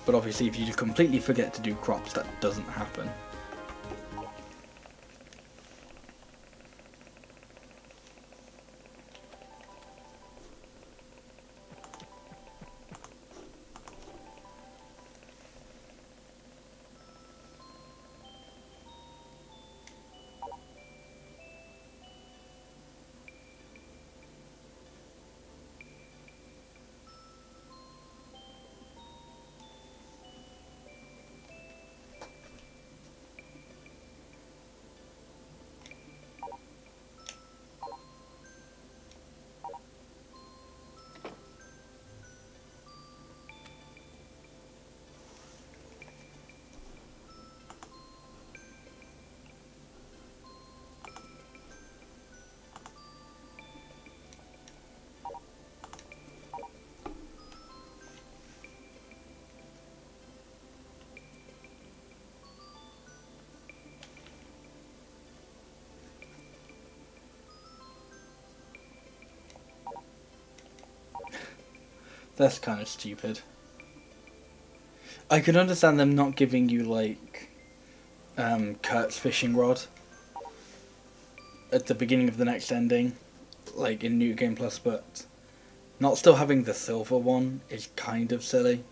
But obviously if you just completely forget to do crops, that doesn't happen. That's kind of stupid. I can understand them not giving you, like, Kurt's fishing rod at the beginning of the next ending, like in New Game Plus, but not still having the silver one is kind of silly.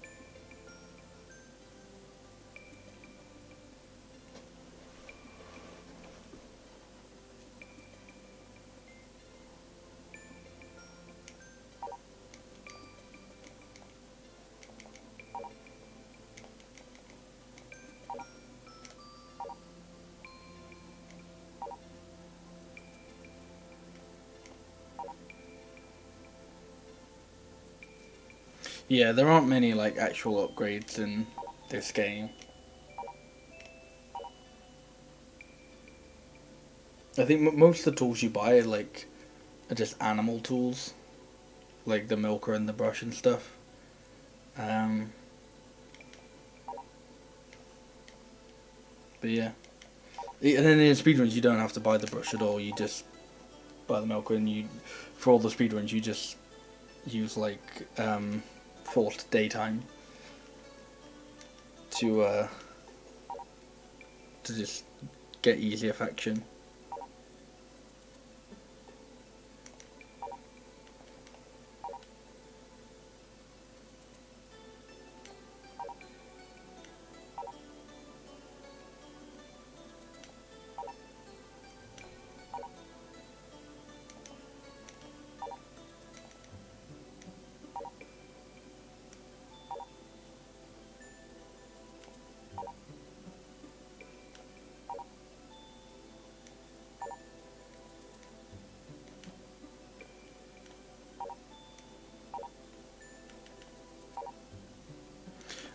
Yeah, there aren't many like actual upgrades in this game. I think most of the tools you buy are just animal tools, like the milker and the brush and stuff. But yeah, and then in speedruns you don't have to buy the brush at all. You just buy the milker, and for all the speedruns you just use like forced daytime to just get easy affection.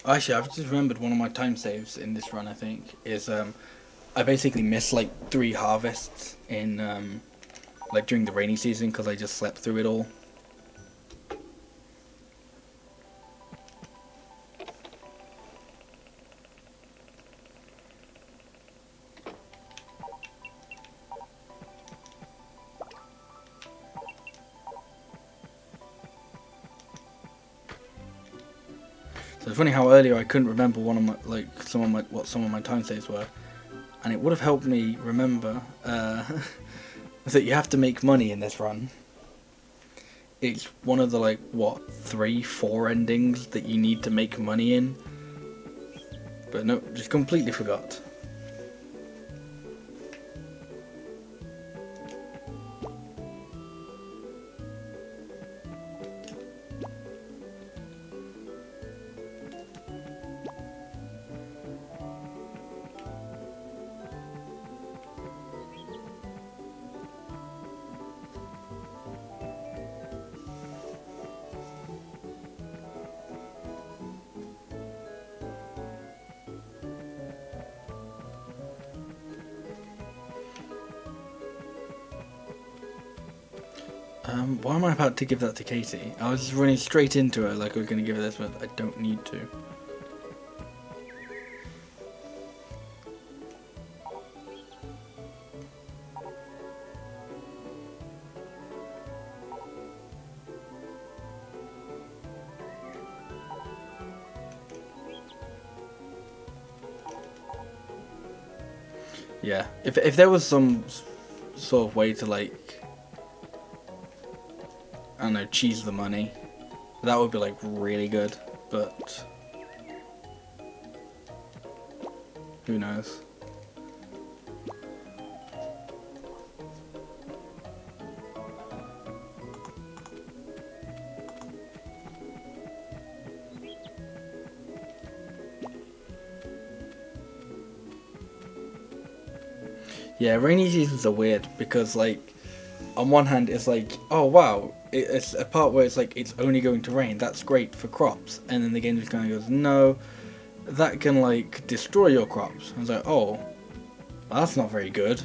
Actually, I've just remembered one of my time saves in this run. I think is I basically missed like 3 harvests in like during the rainy season because I just slept through it all. So it's funny how earlier I couldn't remember one of my what some of my time saves were, and it would have helped me remember that you have to make money in this run. It's one of the like what 3, 4 endings that you need to make money in, but no, just completely forgot. Why am I about to give that to Katie? I was just running straight into her like I was going to give her this, but I don't need to. Yeah, if there was some sort of way to, like, I don't know, cheese the money, that would be like really good, but who knows. Yeah, rainy seasons are weird because, like, on one hand it's like, oh wow, it's a part where it's like it's only going to rain, that's great for crops, and then the game just kind of goes, no, that can like destroy your crops. I was like, oh, well, that's not very good.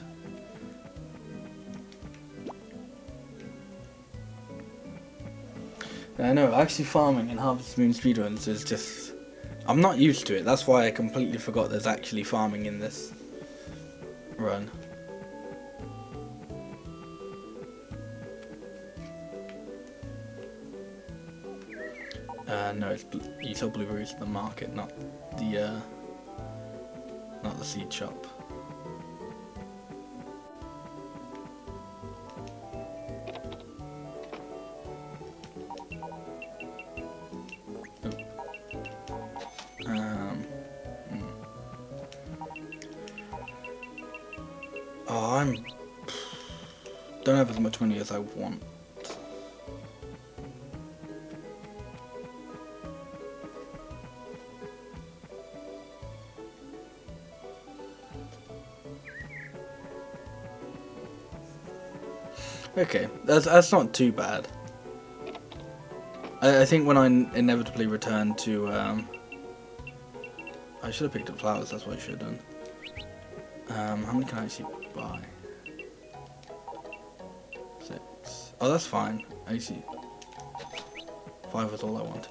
I know, actually farming in Harvest Moon speedruns is just, I'm not used to it. That's why I completely forgot there's actually farming in this run. No, you sell blueberries at the market, not the seed shop. Oh, don't have as much money as I want. Okay, that's not too bad. I think when I inevitably return to, I should have picked up flowers, that's what I should have done. How many can I actually buy? 6. Oh, that's fine. I see. 5 was all I wanted.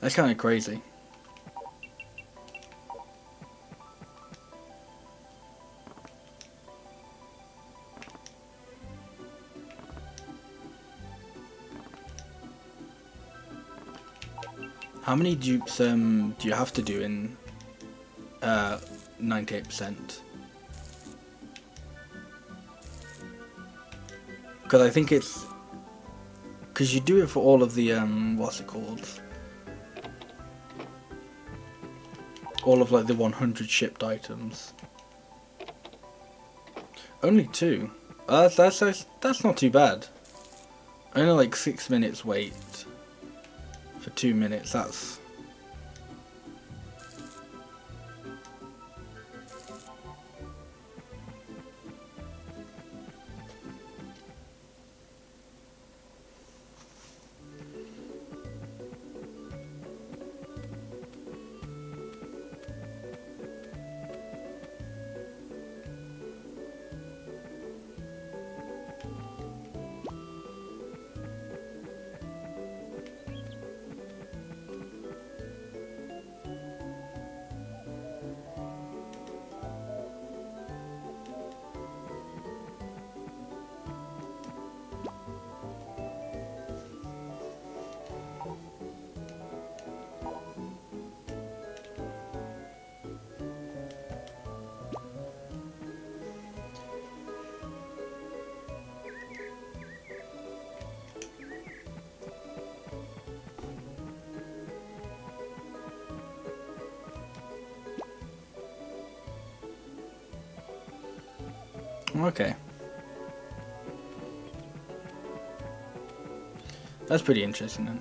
That's kind of crazy. How many dupes do you have to do in 98%? Because I think it's because you do it for all of the what's it called? All of like the 100 shipped items. Only 2. That's not too bad. Only like 6 minutes wait for 2 minutes. That's okay. That's pretty interesting then.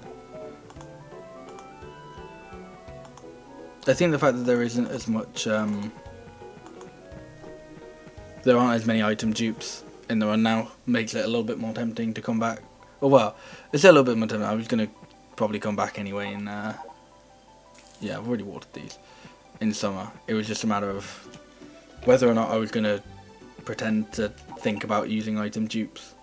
I think the fact that there isn't as much, there aren't as many item dupes in the run now, makes it a little bit more tempting to come back. Oh well, it's a little bit more tempting. I was going to probably come back anyway in, yeah, I've already watered these, in summer. It was just a matter of whether or not I was going to pretend to think about using item dupes.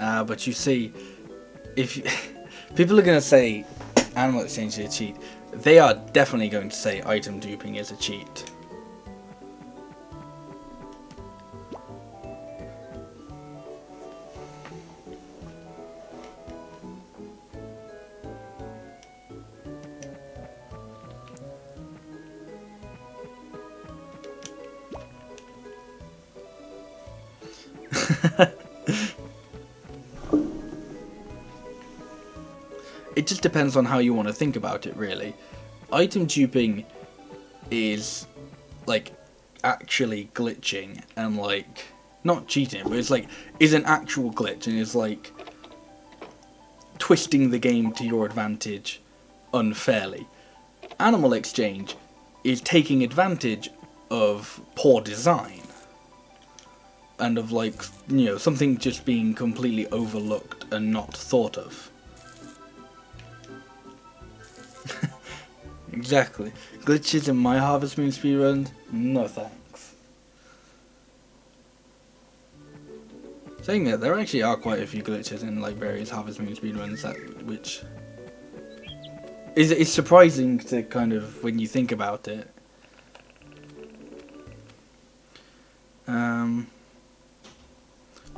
But you see, if you, people are going to say Animal Exchange is a cheat, they are definitely going to say item duping is a cheat. It just depends on how you want to think about it, really. Item duping is like actually glitching and like not cheating, but it's like is an actual glitch and is like twisting the game to your advantage unfairly. Animal Exchange is taking advantage of poor design and of like, you know, something just being completely overlooked and not thought of. Exactly. Glitches in my Harvest Moon speedrun? No thanks. Saying that, there actually are quite a few glitches in like various Harvest Moon speedruns which is surprising to kind of when you think about it.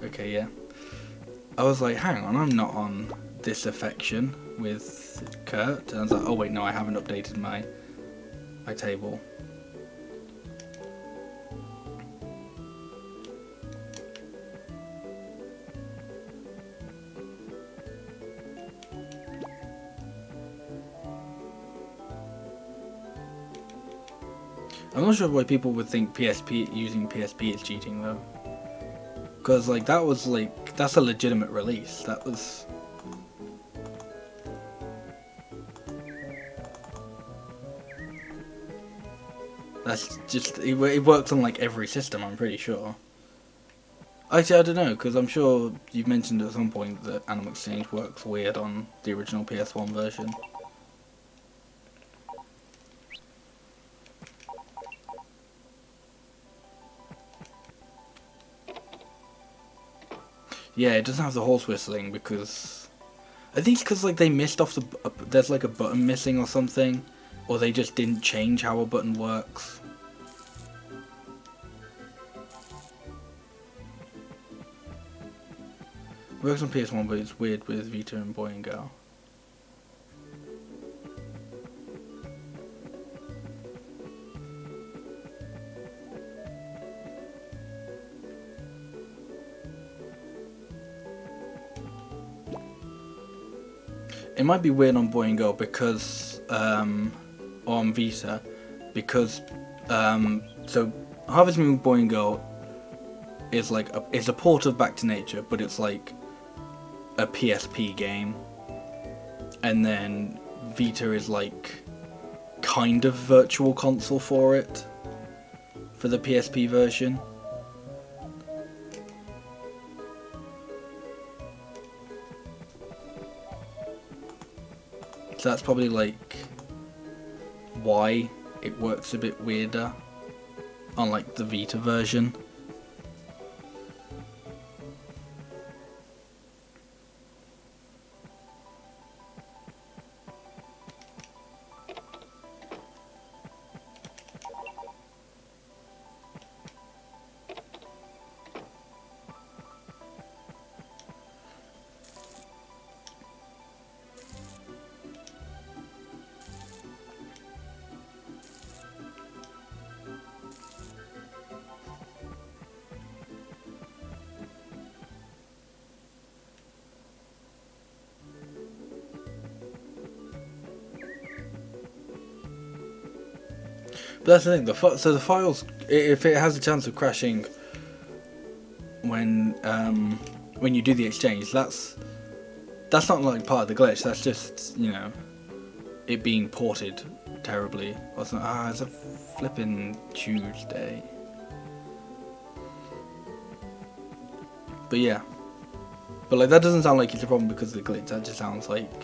Okay, yeah. I was like, hang on, I'm not on Disaffection with Kurt. And I was like, oh wait, no, I haven't updated my table. I'm not sure why people would think using PSP is cheating though. Because like that's a legitimate release. That's just it works on like every system, I'm pretty sure. Actually, I don't know, because I'm sure you've mentioned at some point that Animal Exchange works weird on the original PS1 version. Yeah, it doesn't have the horse whistling because I think it's because like they missed off there's like a button missing or something, or they just didn't change how a button works. It works on PS1, but it's weird with Vita and Boy and Girl. It might be weird on Boy and Girl because, or on Vita, because, so Harvest Moon Boy and Girl is like it's a port of Back to Nature, but it's like a PSP game, and then Vita is like kind of virtual console for it, for the PSP version. So that's probably like why it works a bit weirder on like the Vita version. But that's the thing. So the files, if it has a chance of crashing when you do the exchange, that's not like part of the glitch. That's just, you know, it being ported terribly. Or something. It's a flipping Tuesday. But yeah, but like that doesn't sound like it's a problem because of the glitch. That just sounds like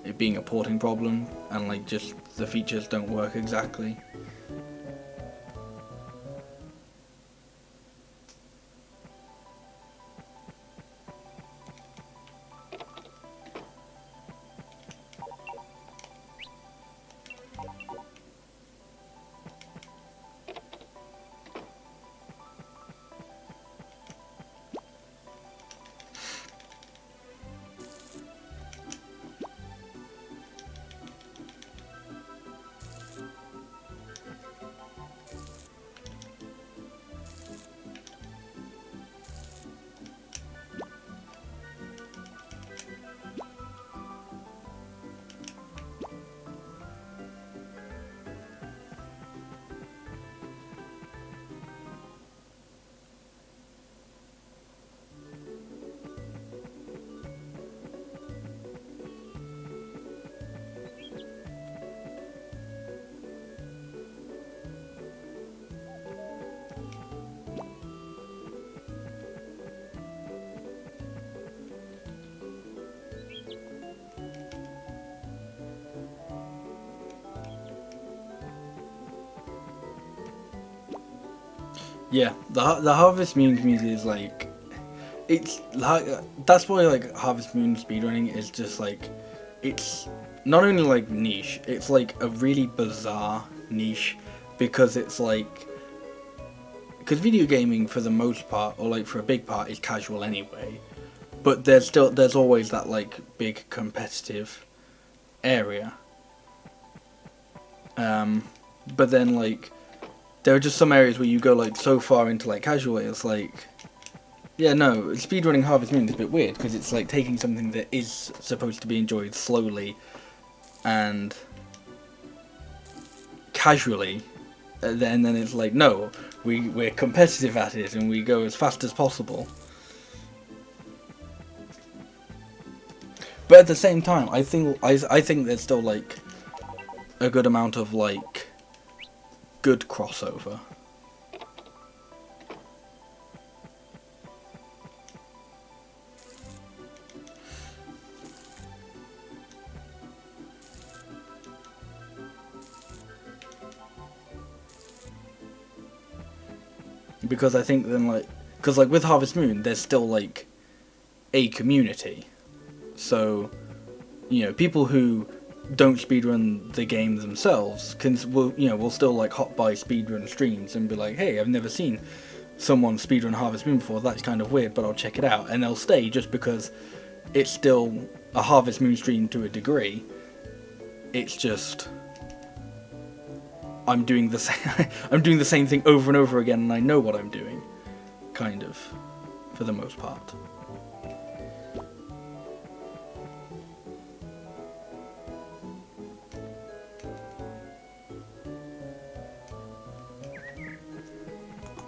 it being a porting problem and like just the features don't work exactly. Yeah, the Harvest Moon community is like, it's like, that's why like Harvest Moon speedrunning is just like, it's not only like niche, it's like a really bizarre niche, because it's like, because video gaming for the most part, or like for a big part, is casual anyway, but there's always that like big competitive area. But then like there are just some areas where you go like so far into like casual, it's like, yeah, no, speedrunning Harvest Moon is a bit weird, because it's like taking something that is supposed to be enjoyed slowly and casually, and then it's like, no, we're competitive at it and we go as fast as possible. But at the same time, I think there's still like a good amount of like good crossover. Because I think then like, because like with Harvest Moon, there's still like a community. So, you know, people who don't speedrun the game themselves will still like hop by speedrun streams and be like, hey, I've never seen someone speedrun Harvest Moon before, that's kind of weird, but I'll check it out. And they'll stay just because it's still a Harvest Moon stream to a degree. It's just, I'm doing the same I'm doing the same thing over and over again, and I know what I'm doing, kind of, for the most part.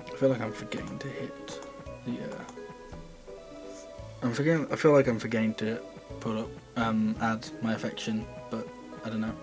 I feel like I'm forgetting to hit the I feel like I'm forgetting to put up add my affection, but I don't know.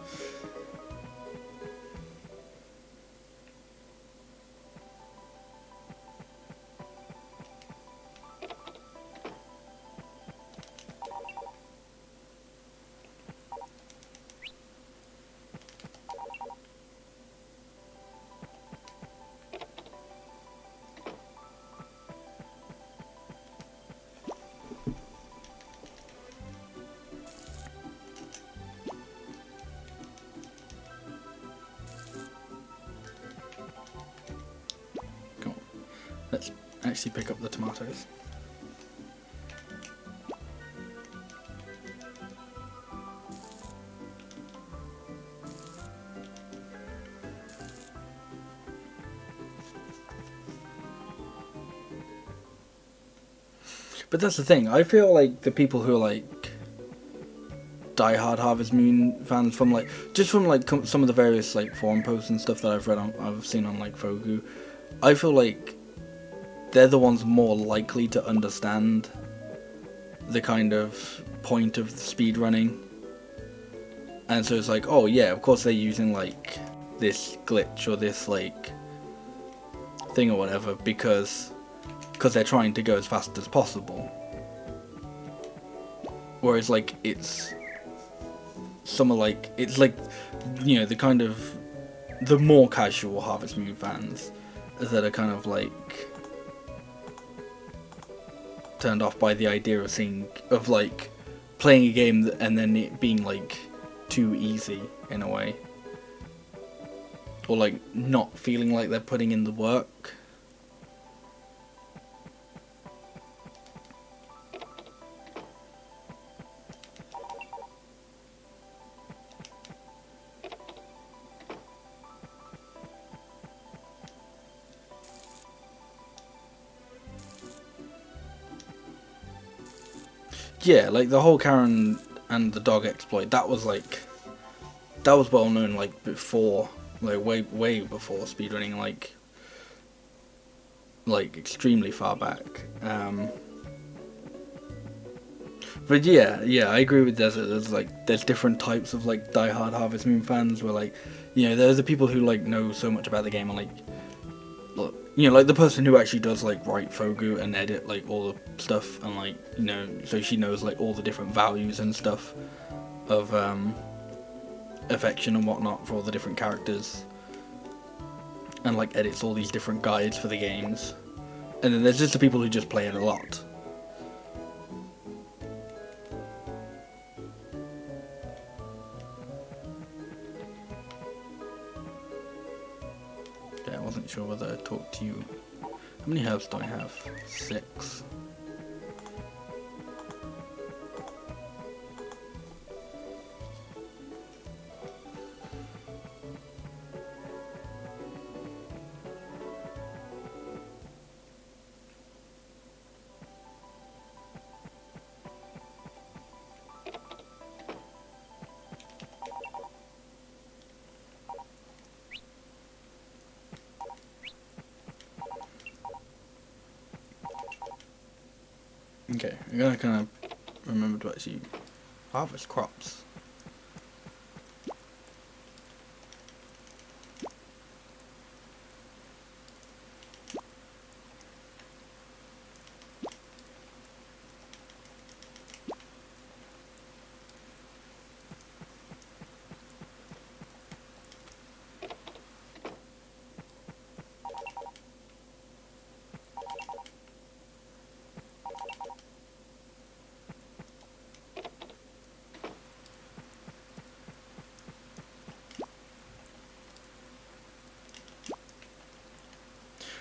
Let's actually pick up the tomatoes. But that's the thing, I feel like the people who are like die-hard Harvest Moon fans, from like, just from like some of the various like forum posts and stuff that I've seen on like Fogu, I feel like they're the ones more likely to understand the kind of point of speedrunning. And so it's like, oh yeah, of course they're using like this glitch or this like thing or whatever because they're trying to go as fast as possible. Whereas like it's some like, it's like, you know, the kind of the more casual Harvest Moon fans that are kind of like turned off by the idea of like playing a game and then it being like too easy in a way, or like not feeling like they're putting in the work. Yeah, like the whole Karen and the dog exploit, that was well known like before, like way before speedrunning, like extremely far back. But yeah, I agree with Desert. There's different types of like die-hard Harvest Moon fans where like, you know, there's the people who like know so much about the game and like, you know, like the person who actually does like write Fogu and edit like all the stuff and like, you know, so she knows like all the different values and stuff of affection and whatnot for all the different characters. and like edits all these different guides for the games. And then there's just the people who just play it a lot. Yeah, I wasn't sure whether I talked to you. How many herbs do I have? 6. Okay, I'm gonna kind of remember to actually harvest crops.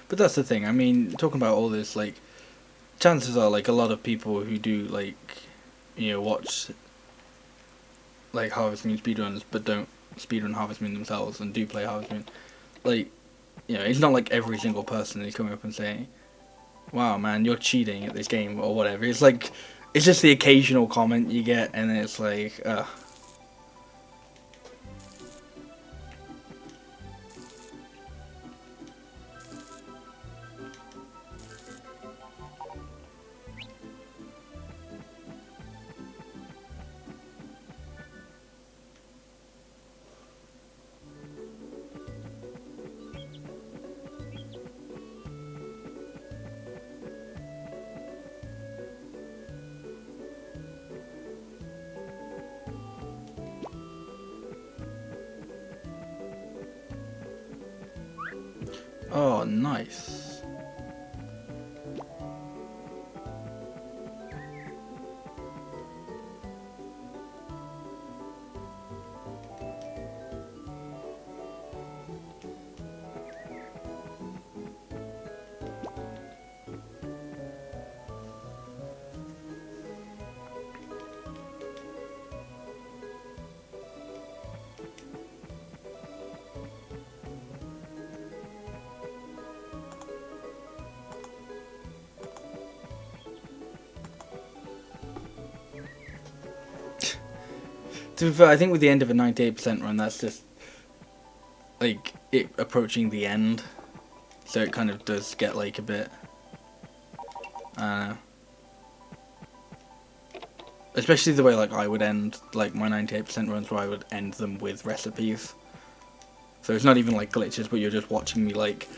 But that's the thing, I mean, talking about all this, like, chances are, like, a lot of people who do, like, you know, watch, like, Harvest Moon speedruns, but don't speedrun Harvest Moon themselves, and do play Harvest Moon, like, you know, it's not like every single person is coming up and saying, wow, man, you're cheating at this game, or whatever. It's like, it's just the occasional comment you get, and it's like, oh, nice. To be fair, I think with the end of a 98% run, that's just, like, it approaching the end. So it kind of does get, like, a bit, especially the way, like, I would end, like, my 98% runs, where I would end them with recipes. So it's not even, like, glitches, but you're just watching me, like,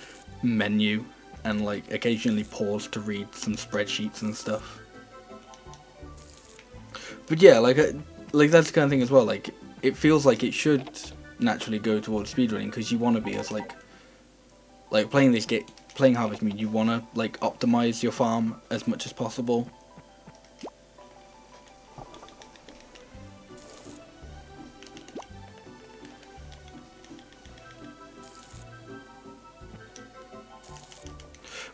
menu, and, like, occasionally pause to read some spreadsheets and stuff. But yeah, like that's the kind of thing as well, like, it feels like it should naturally go towards speedrunning, because you want to be as, like playing this game, playing Harvest Moon, you want to, like, optimize your farm as much as possible.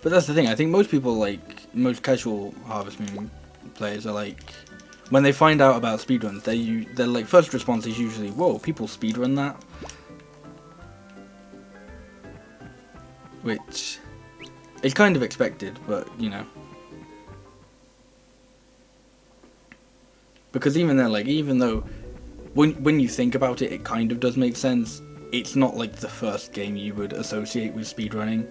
But that's the thing, I think most people, like, most casual Harvest Moon players are like, when they find out about speedruns, their like first response is usually, whoa, people speedrun that? Which is kind of expected, but, you know. Because even then, like, even though, when you think about it, it kind of does make sense, it's not like the first game you would associate with speedrunning.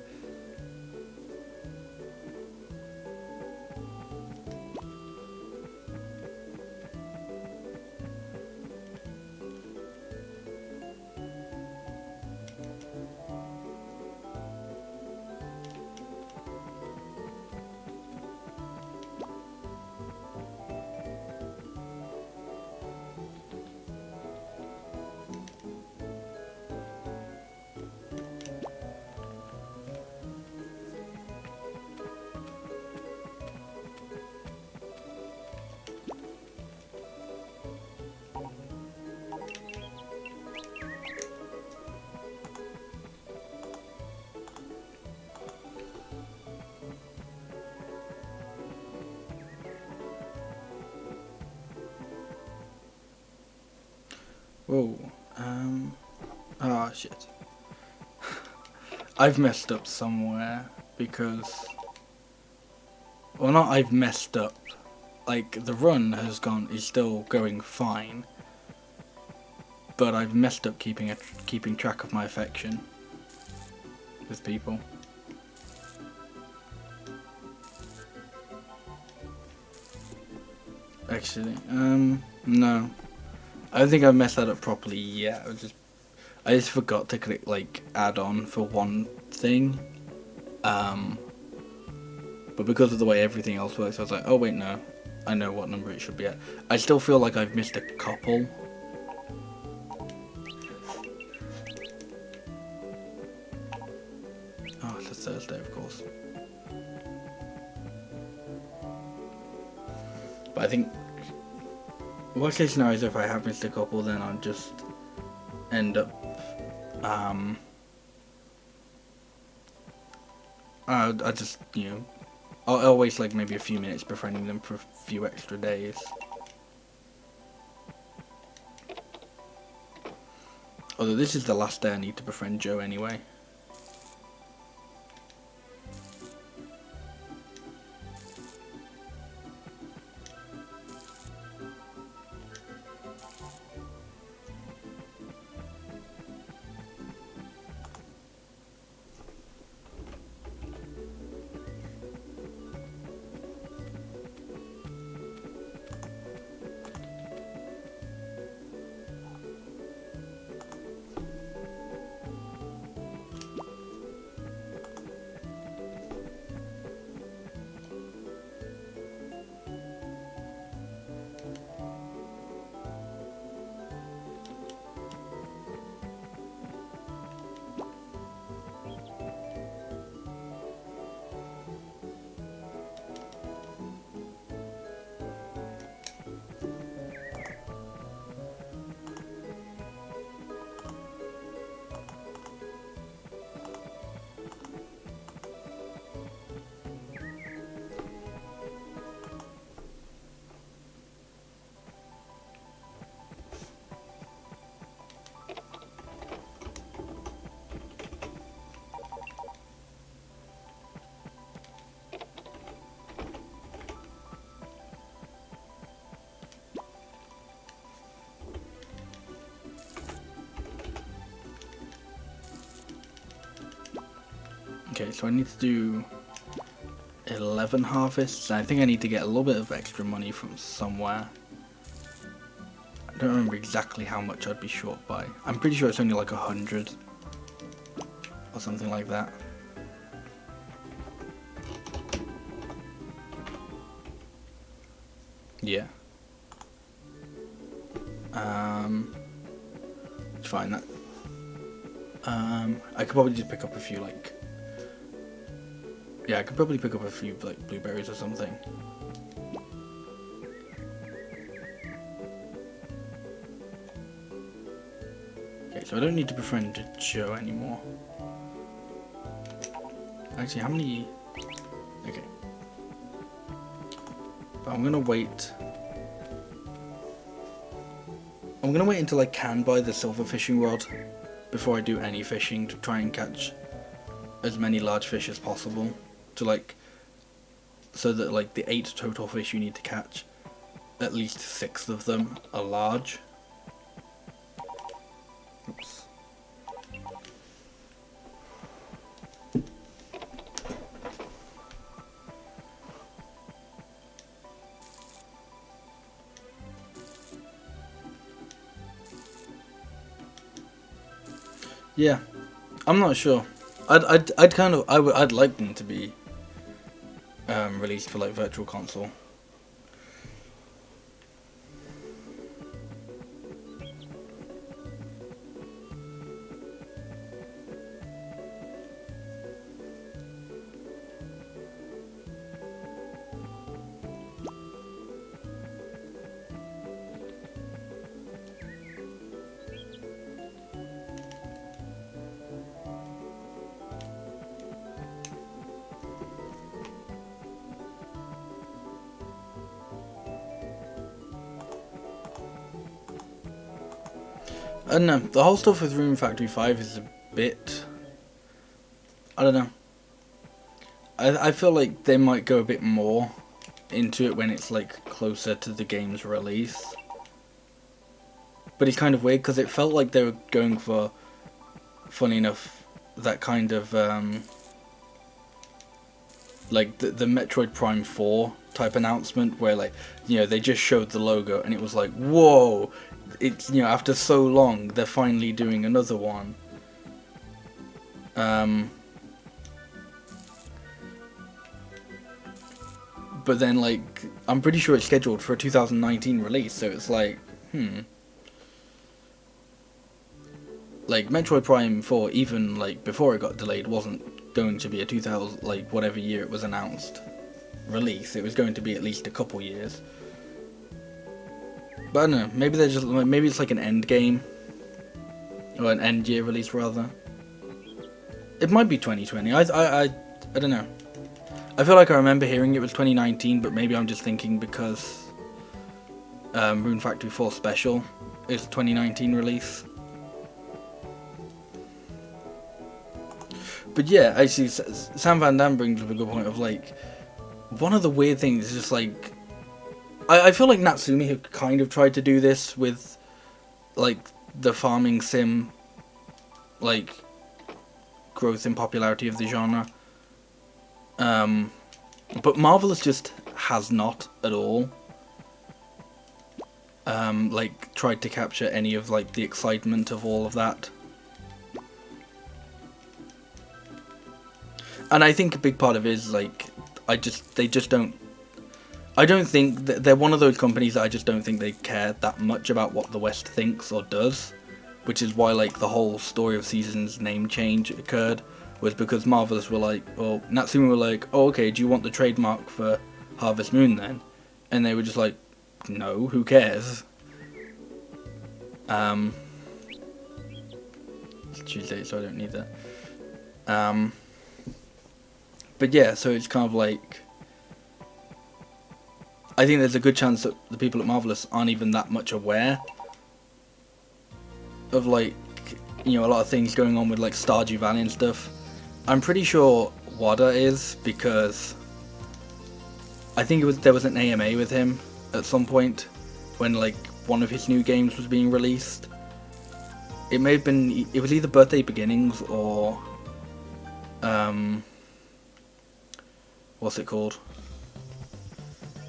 Whoa. Ah, shit. I've messed up somewhere because... Well, not I've messed up. Like, the run is still going fine. But I've messed up keeping track of my affection with people. Actually, no. I don't think I've messed that up properly yet. I just forgot to click, like, add on for one thing. But because of the way everything else works, I was like, oh wait, no. I know what number it should be at. I still feel like I've missed a couple. Oh, it's a Thursday, of course. But I think worst case scenario is if I have missed a couple, then I'll just end up I just, you know, I'll waste like maybe a few minutes befriending them for a few extra days. Although this is the last day I need to befriend Joe anyway. Okay, so I need to do 11 harvests. I think I need to get a little bit of extra money from somewhere. I don't remember exactly how much I'd be short by. I'm pretty sure it's only like 100 or something like that. Yeah. It's fine. That. I could probably just pick up a few like. Yeah, I could probably pick up a few like blueberries or something. Okay, so I don't need to befriend Joe anymore. Actually, how many? Okay. But I'm gonna wait. I'm gonna wait until I can buy the silver fishing rod before I do any fishing to try and catch as many large fish as possible. To like, so that like the 8 total fish you need to catch, at least 6 of them are large. Oops. Yeah, I'm not sure. I'd like them to be released for like Virtual Console. I don't know. The whole stuff with Rune Factory 5 is a bit... I don't know. I feel like they might go a bit more into it when it's like closer to the game's release. But it's kind of weird because it felt like they were going for, funny enough, that kind of like the Metroid Prime 4 type announcement where, like, you know, they just showed the logo and it was like, whoa, it's, you know, after so long they're finally doing another one. But then, like, I'm pretty sure it's scheduled for a 2019 release, so it's like, like, Metroid Prime 4, even, like, before it got delayed, wasn't going to be a 2000, like, whatever year it was announced, release. It was going to be at least a couple years. But I don't know, maybe they're just, maybe it's like an end game. Or an end year release, rather. It might be 2020, I don't know. I feel like I remember hearing it was 2019, but maybe I'm just thinking because Rune Factory 4 Special is 2019 release. But yeah, actually, Sam Van Dam brings up a good point of, like, one of the weird things is just, like, I feel like Natsumi have kind of tried to do this with, like, the farming sim, like, growth in popularity of the genre. But Marvelous just has not at all, like, tried to capture any of, like, the excitement of all of that. And I think a big part of it is, like, I don't think that they're one of those companies that I just don't think they care that much about what the West thinks or does, which is why, like, the whole Story of Seasons name change occurred, was because Marvelous were like, or Natsumi were like, oh, okay, do you want the trademark for Harvest Moon then? And they were just like, no, who cares? It's Tuesday, so I don't need that. But yeah, so it's kind of like, I think there's a good chance that the people at Marvelous aren't even that much aware of, like, you know, a lot of things going on with, like, Stardew Valley and stuff. I'm pretty sure Wada is, because I think there was an AMA with him at some point when, like, one of his new games was being released. It may have been, it was either Birthday Beginnings or what's it called?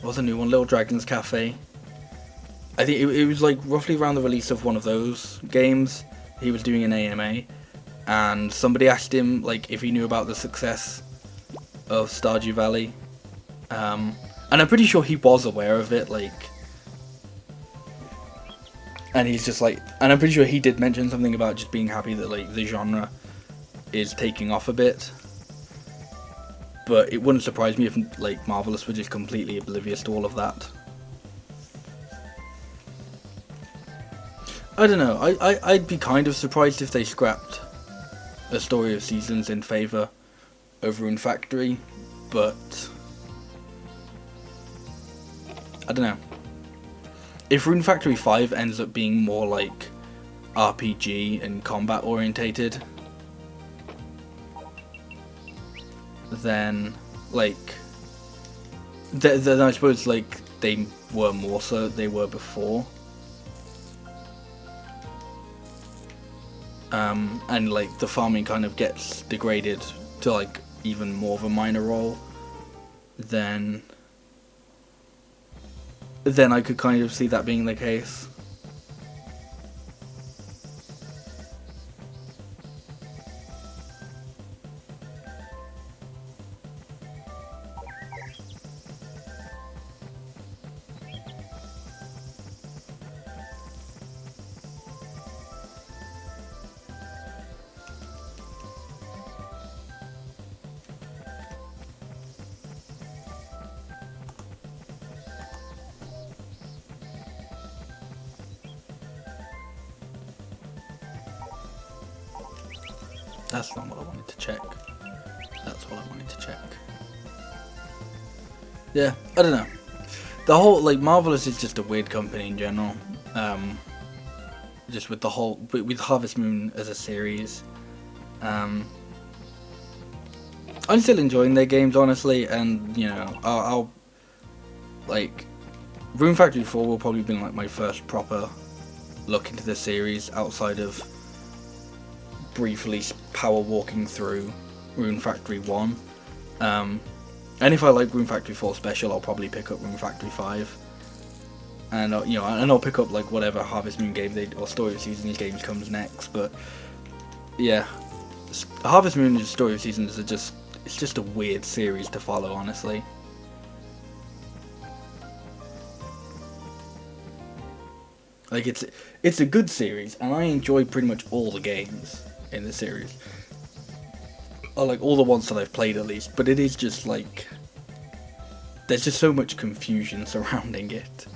What's the new one? Little Dragon's Cafe. I think it was like roughly around the release of one of those games. He was doing an AMA, and somebody asked him, like, if he knew about the success of Stardew Valley. And I'm pretty sure he was aware of it, like, and he's just like, and I'm pretty sure he did mention something about just being happy that, like, the genre is taking off a bit. But it wouldn't surprise me if, like, Marvelous were just completely oblivious to all of that. I don't know, I'd be kind of surprised if they scrapped A Story of Seasons in favour of Rune Factory, but I don't know. If Rune Factory 5 ends up being more like RPG and combat orientated, then, like, then I suppose, like, they were more so they were before. And, like, the farming kind of gets degraded to, like, even more of a minor role, then I could kind of see that being the case. That's not what I wanted to check. That's what I wanted to check. Yeah, I don't know. The whole, like, Marvelous is just a weird company in general. just with the whole with Harvest Moon as a series. I'm still enjoying their games, honestly, and you know, I'll like Rune Factory 4 will probably be like my first proper look into the series outside of briefly power walking through Rune Factory 1. And if I like Rune Factory 4 Special, I'll probably pick up Rune Factory 5. And you know, and I'll pick up like whatever Harvest Moon game or Story of Seasons games comes next. But yeah, Harvest Moon and Story of Seasons it's just a weird series to follow, honestly. Like it's a good series, and I enjoy pretty much all the games in the series. Or like all the ones that I've played at least, but it is just like there's just so much confusion surrounding it.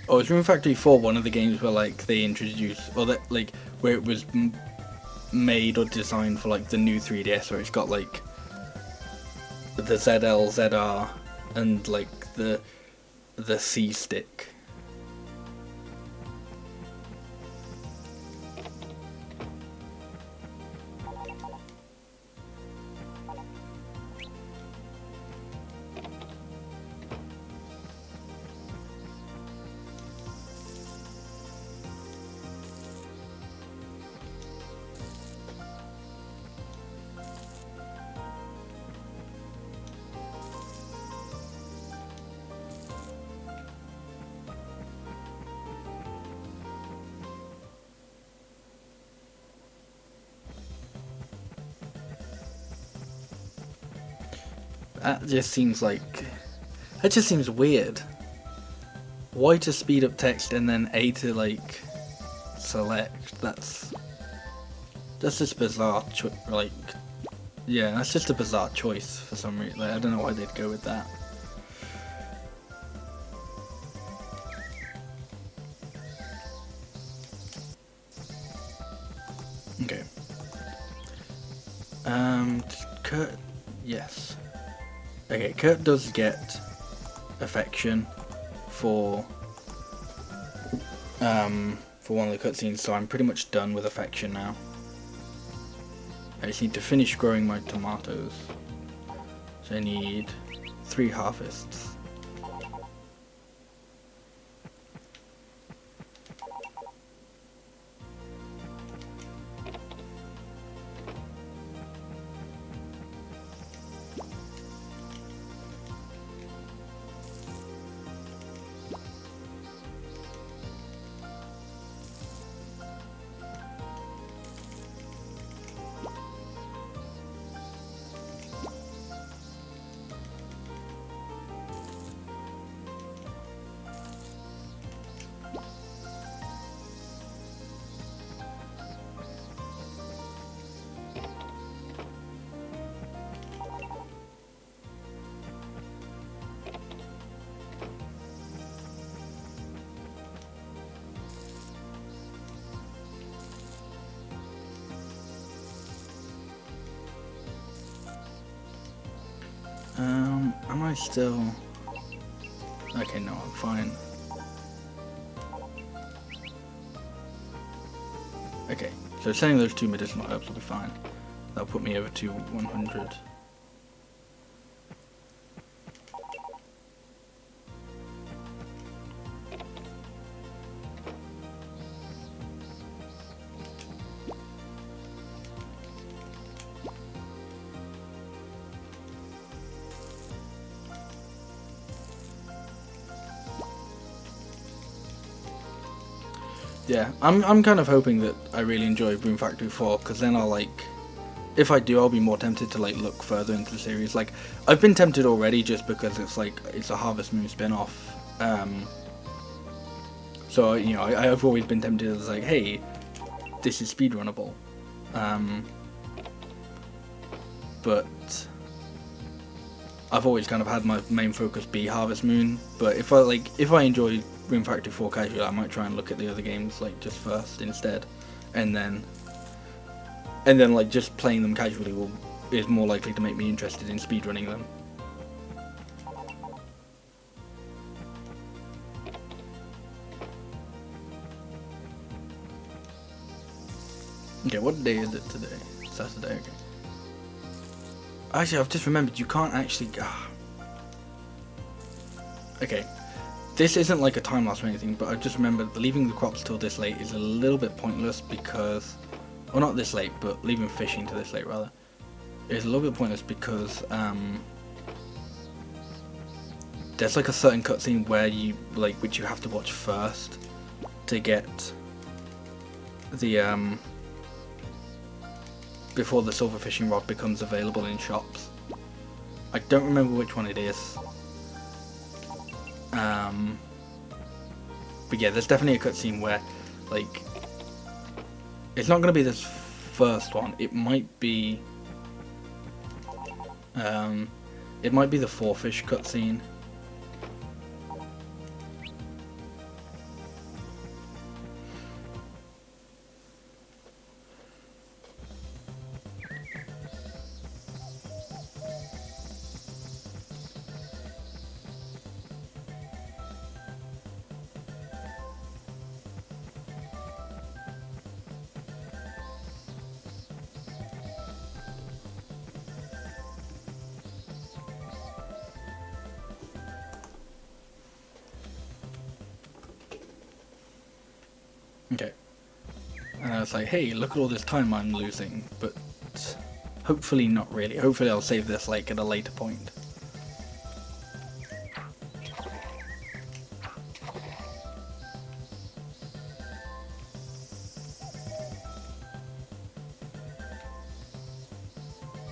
Oh, is Rune Factory 4 one of the games where like they introduced, or that like where it was made or designed for like the new 3DS, where it's got like the ZL, ZR, and like the C stick? That just seems weird. Y to speed up text and then A to like select. That's just bizarre. Yeah, that's just a bizarre choice for some reason. Like, I don't know why they'd go with that. Okay. Kurt. Yes. Okay, Kurt does get affection for one of the cutscenes, so I'm pretty much done with affection now. I just need to finish growing my tomatoes. So I need 3 harvests. Am I still... Okay, no, I'm fine. Okay, so setting those 2 medicinal herbs will be fine. That'll put me over to 100. Yeah, I'm kind of hoping that I really enjoy Rune Factory 4, because then I'll like, if I do, I'll be more tempted to like look further into the series. Like, I've been tempted already just because it's a Harvest Moon spin-off. So you know, I've always been tempted as like, hey, this is speedrunnable. But I've always kind of had my main focus be Harvest Moon, but if I enjoy Rune Factory 4 casually, I might try and look at the other games like just first instead, and then like just playing them casually is more likely to make me interested in speedrunning them. Okay, what day is it today? Saturday, okay. Actually, I've just remembered, you can't actually... Okay, this isn't like a time lapse or anything, but I just remembered leaving the crops till this late is a little bit pointless because... Well, not this late, but leaving fishing to this late, rather. Is a little bit pointless because, there's like a certain cutscene where you, like, which you have to watch first to get the, before the silver fishing rod becomes available in shops. I don't remember which one it is. But yeah, there's definitely a cutscene where, like, it's not going to be this first one. It might be the 4-fish cutscene. Okay. And I was like, hey, look at all this time I'm losing, but hopefully not really. Hopefully I'll save this like at a later point.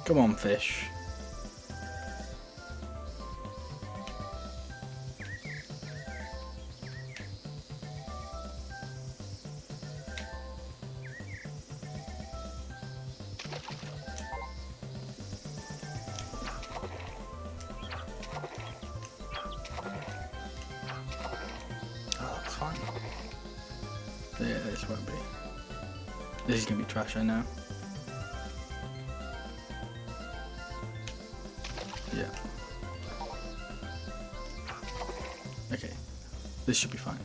Come on, fish. Yeah, this won't be. This is gonna be trash, I know. Yeah. Okay. This should be fine.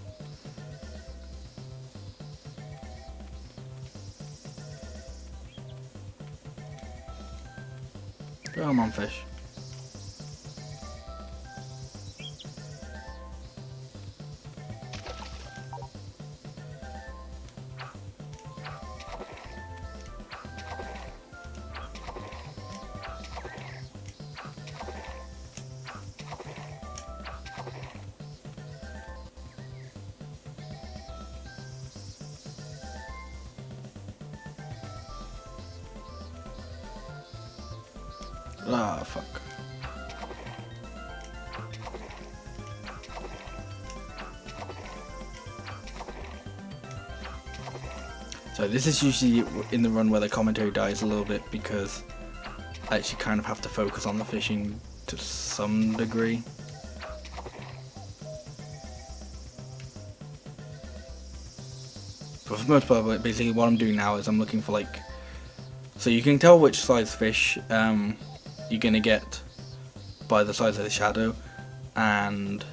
Come on, fish. Ah, fuck. So this is usually in the run where the commentary dies a little bit because I actually kind of have to focus on the fishing to some degree. But for the most part, basically what I'm doing now is I'm looking for like... So you can tell which size fish you're gonna get by the size of the shadow, and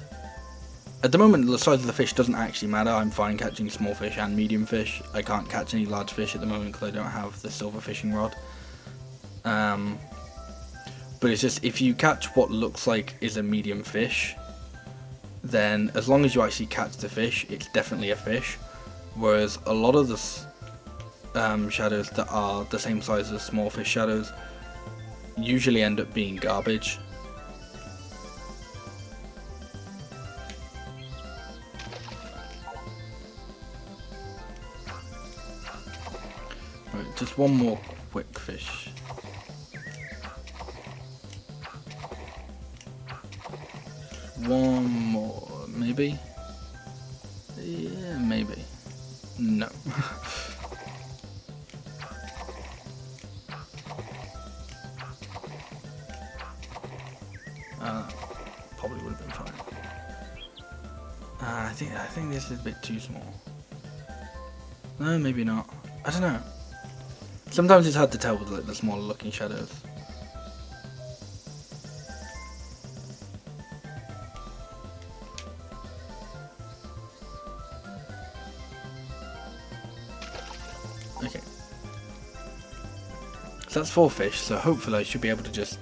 at the moment the size of the fish doesn't actually matter. I'm fine catching small fish and medium fish. I can't catch any large fish at the moment because I don't have the silver fishing rod. But it's just, if you catch what looks like is a medium fish, then as long as you actually catch the fish, it's definitely a fish. Whereas a lot of the shadows that are the same size as small fish shadows usually end up being garbage. Right, just one more quick fish. One more, maybe? Yeah, maybe. No. Probably would have been fine. I think this is a bit too small. No, maybe not. I don't know. Sometimes it's hard to tell with like the smaller looking shadows. Okay. So that's 4 fish, so hopefully I should be able to just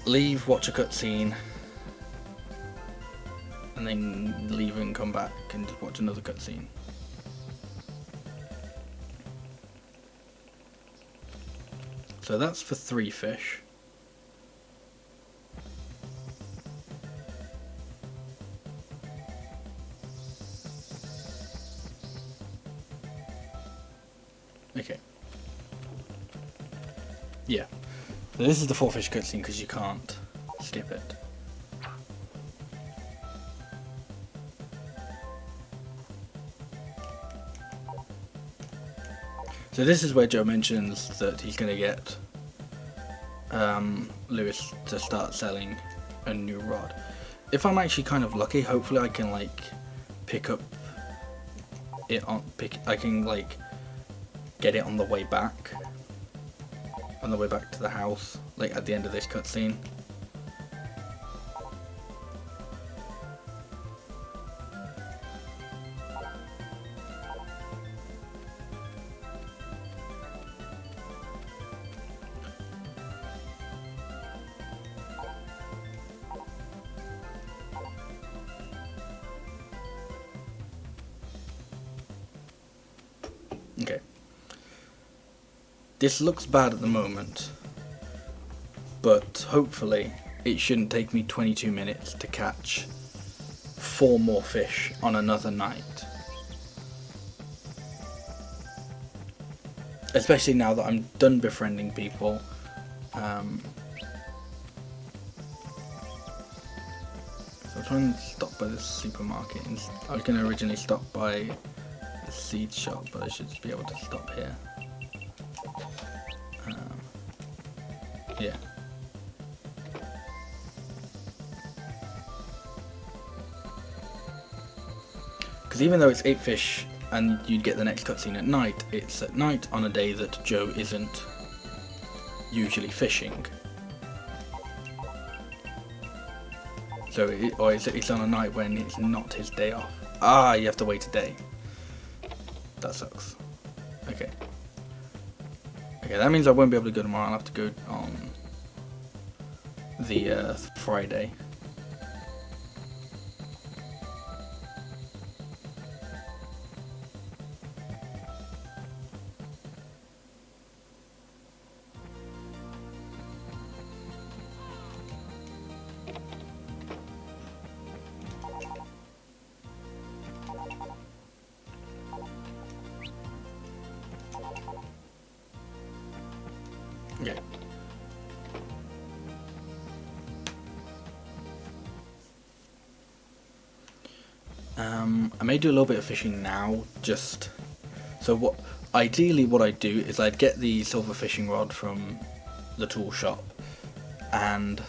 leave, watch a cutscene, and then leave and come back and just watch another cutscene. So that's for 3 fish. Okay. Yeah. So this is the 4 fish cutscene because you can't skip it. So this is where Joe mentions that he's going to get Lewis to start selling a new rod. If I'm actually kind of lucky, hopefully I can like pick up it on I can like get it on the way back. On the way back to the house, like at the end of this cutscene. Okay. This looks bad at the moment, but hopefully it shouldn't take me 22 minutes to catch 4 more fish on another night. Especially now that I'm done befriending people. So I'm trying to stop by the supermarket. I was going to originally stop by the seed shop, but I should just be able to stop here. Yeah. Because even though it's 8 fish and you'd get the next cutscene at night, it's at night on a day that Joe isn't usually fishing. So it's on a night when it's not his day off. Ah, you have to wait a day. That sucks. Okay. Okay, that means I won't be able to go tomorrow. I'll have to go on the Friday. Okay. I may do a little bit of fishing now, just so ideally what I'd do is I'd get the silver fishing rod from the tool shop, and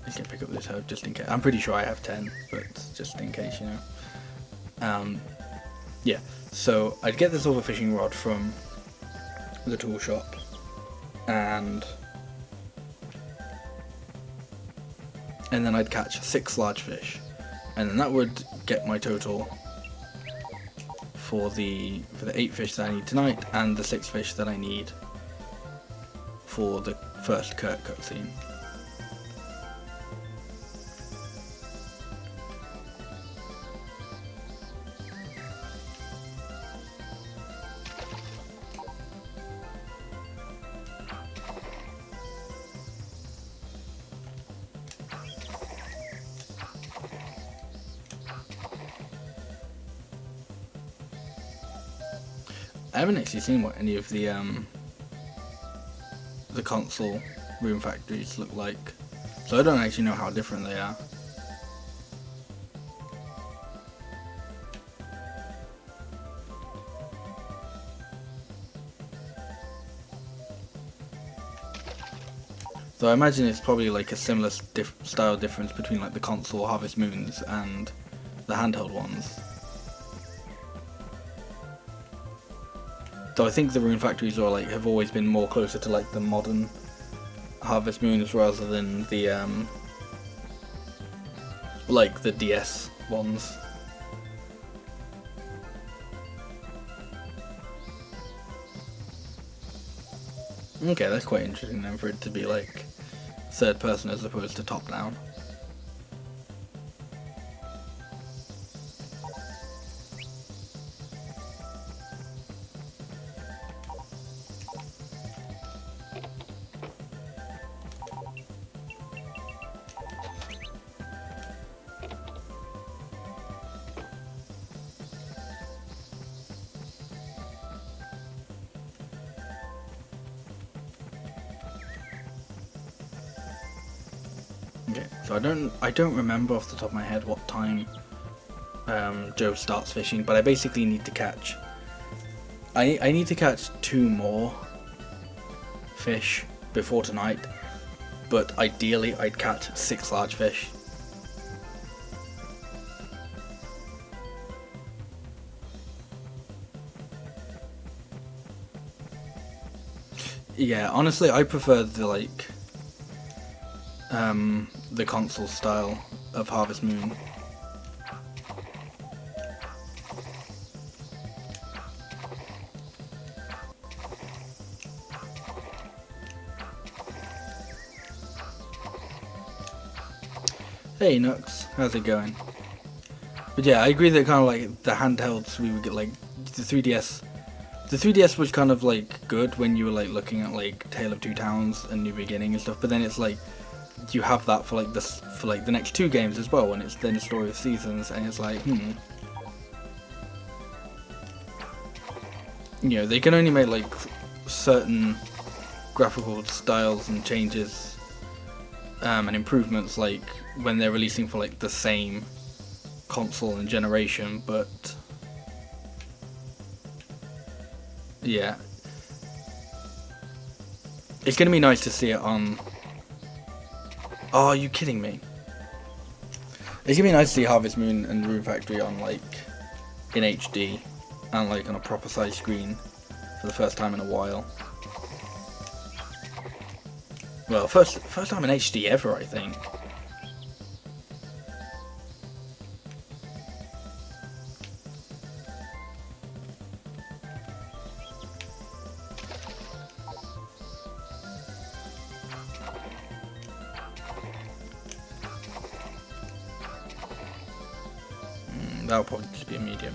I'm gonna pick up this herb just in case. I'm pretty sure I have 10, but just in case, you know. Yeah, so I'd get the silver fishing rod from the tool shop, and then I'd catch 6 large fish, and then that would get my total for the 8 fish that I need tonight and the 6 fish that I need for the first Kurt cutscene. I haven't actually seen what any of the console room factories look like, so I don't actually know how different they are. So I imagine it's probably like a similar style difference between like the console Harvest Moons and the handheld ones. So I think the Rune Factories are like have always been more closer to like the modern Harvest Moons rather than the like the DS ones. Okay, that's quite interesting then for it to be like third person as opposed to top down. Okay, so I don't remember off the top of my head what time Joe starts fishing, but I basically need to catch. I need to catch 2 more fish before tonight, but ideally I'd catch 6 large fish. Yeah, honestly, I prefer the console style of Harvest Moon. Hey Nux, how's it going? But yeah, I agree that kind of like the handhelds we would get like the 3DS. The 3DS was kind of like good when you were like looking at like Tale of Two Towns and New Beginning and stuff, but then it's like you have that for like the next 2 games as well, and it's then Story of Seasons, and it's like you know, they can only make like certain graphical styles and changes and improvements like when they're releasing for like the same console and generation, but yeah, it's gonna be nice to see it on. Oh, are you kidding me? It's gonna be nice to see Harvest Moon and Rune Factory on like in HD and like on a proper size screen for the first time in a while. Well, first time in HD ever, I think. That'll probably just be a medium.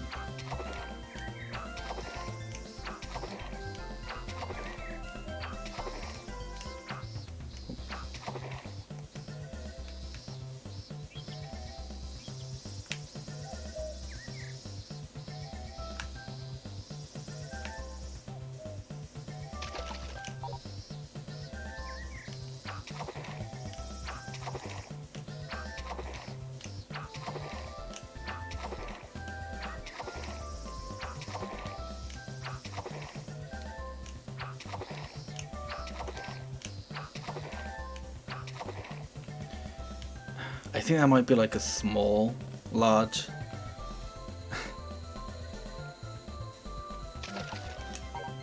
I think that might be like a small, large.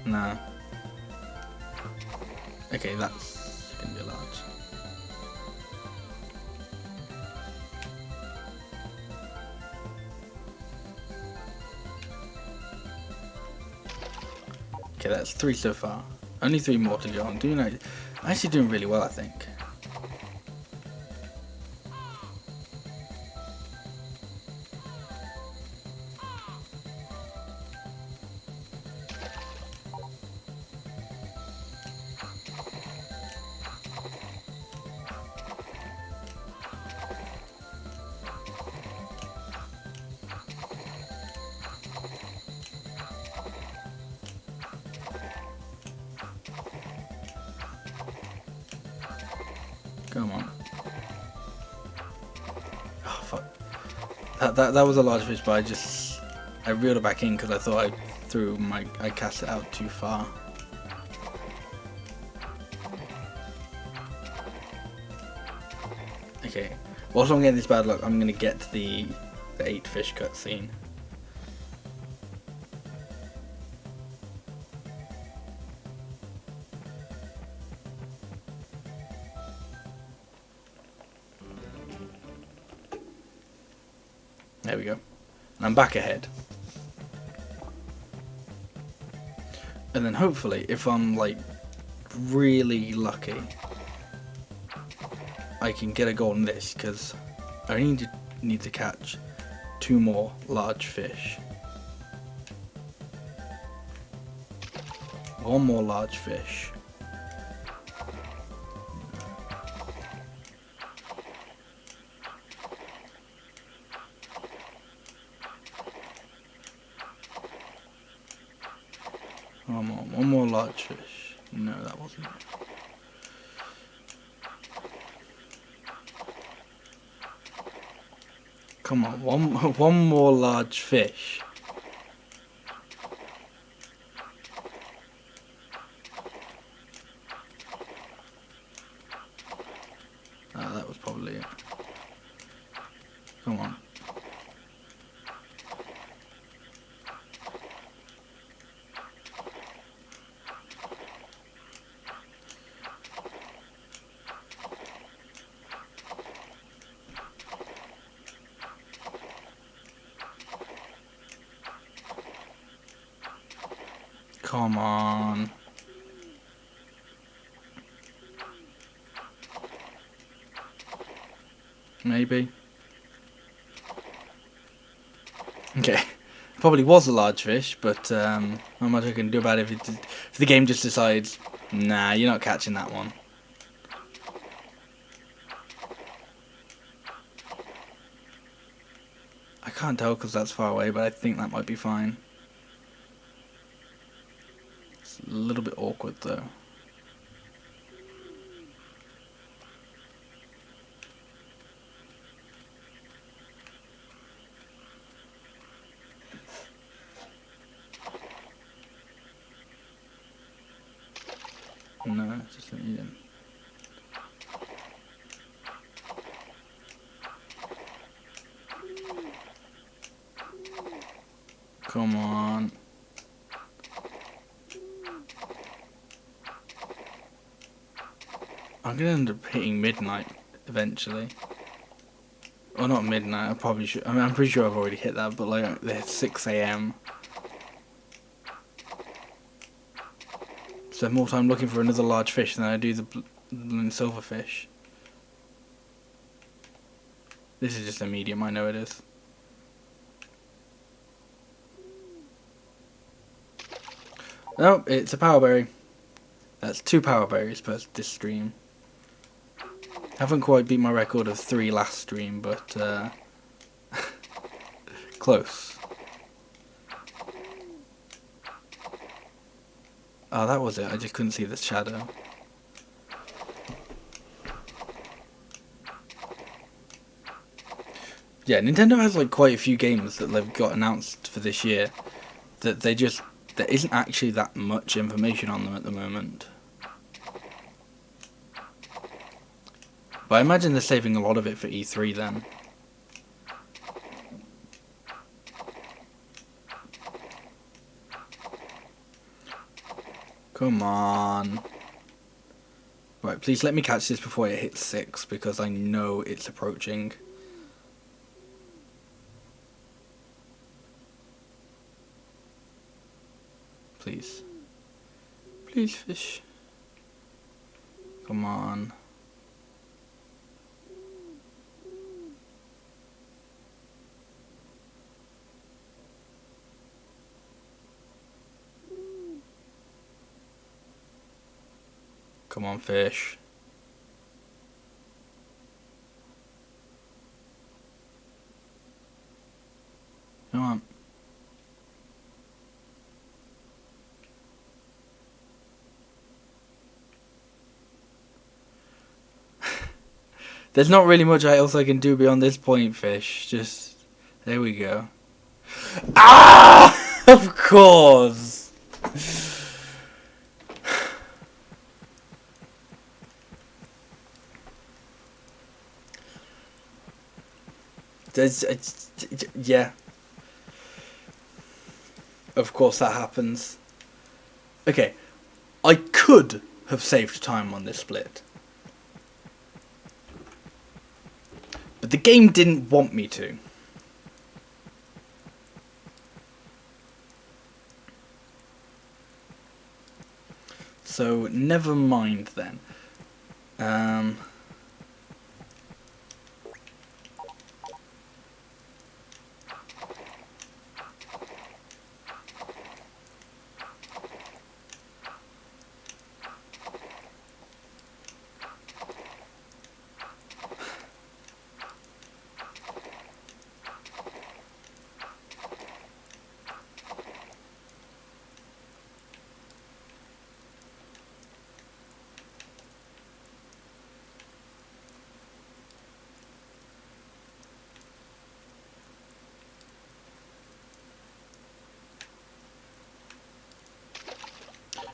Nah. Okay, that's gonna be a large. Okay, that's 3 so far. Only 3 more to go. I'm actually doing really well, I think. Come on. Oh fuck. That was a large fish, but I reeled it back in because I thought I cast it out too far. Okay. Whilst I'm getting this bad luck, I'm gonna get to the 8 fish cutscene. There we go. And I'm back ahead. And then hopefully, if I'm like really lucky, I can get a goal in this, because I only need to catch 2 more large fish. 1 more large fish. One more large fish. No, that wasn't it. Come on, one more large fish. That was probably it. Come on. Come on. Maybe. Okay. Probably was a large fish, but not much I can do about it if the game just decides, nah, you're not catching that one. I can't tell because that's far away, but I think that might be fine. It's a little bit awkward though. No, just let me in. Come on. I'm gonna end up hitting midnight eventually. Or not midnight, I probably should. I mean, I'm pretty sure I've already hit that, but like, it's 6 AM. So more time looking for another large fish than I do the silverfish. This is just a medium, I know it is. No, it's a power berry. That's 2 power berries per this stream. Haven't quite beat my record of 3 last stream, but close. Oh, that was it. I just couldn't see the shadow. Yeah, Nintendo has like quite a few games that they've got announced for this year that there isn't actually that much information on them at the moment. But I imagine they're saving a lot of it for E3 then. Come on. Right, please let me catch this before it hits 6, because I know it's approaching. Please. Please, fish. Come on. Come on, fish. Come on. There's not really much else I can do beyond this point, fish. Just... there we go. Ah! Of course! Yeah. Of course that happens. Okay, I could have saved time on this split, but the game didn't want me to. So never mind then.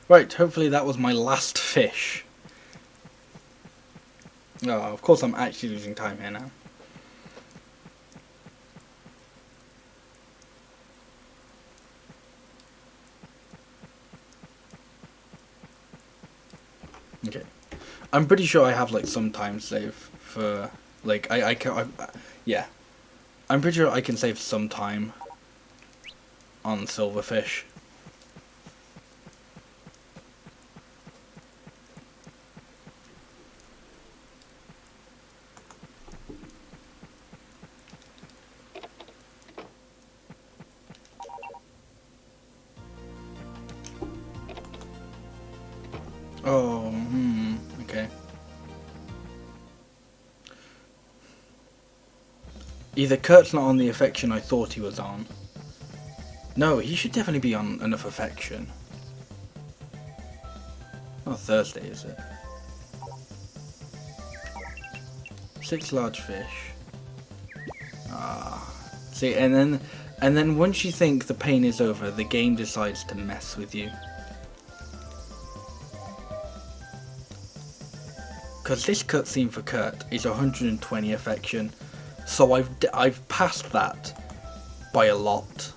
Right, hopefully that was my last fish. Oh, of course I'm actually losing time here now. Okay. I'm pretty sure I have like some time save for like yeah. I'm pretty sure I can save some time on silverfish. Oh, okay. Either Kurt's not on the affection I thought he was on. No, he should definitely be on enough affection. Not Thursday, is it? 6 large fish. Ah. See, and then once you think the pain is over, the game decides to mess with you. Because this cutscene for Kurt is 120 affection, so I've passed that by a lot,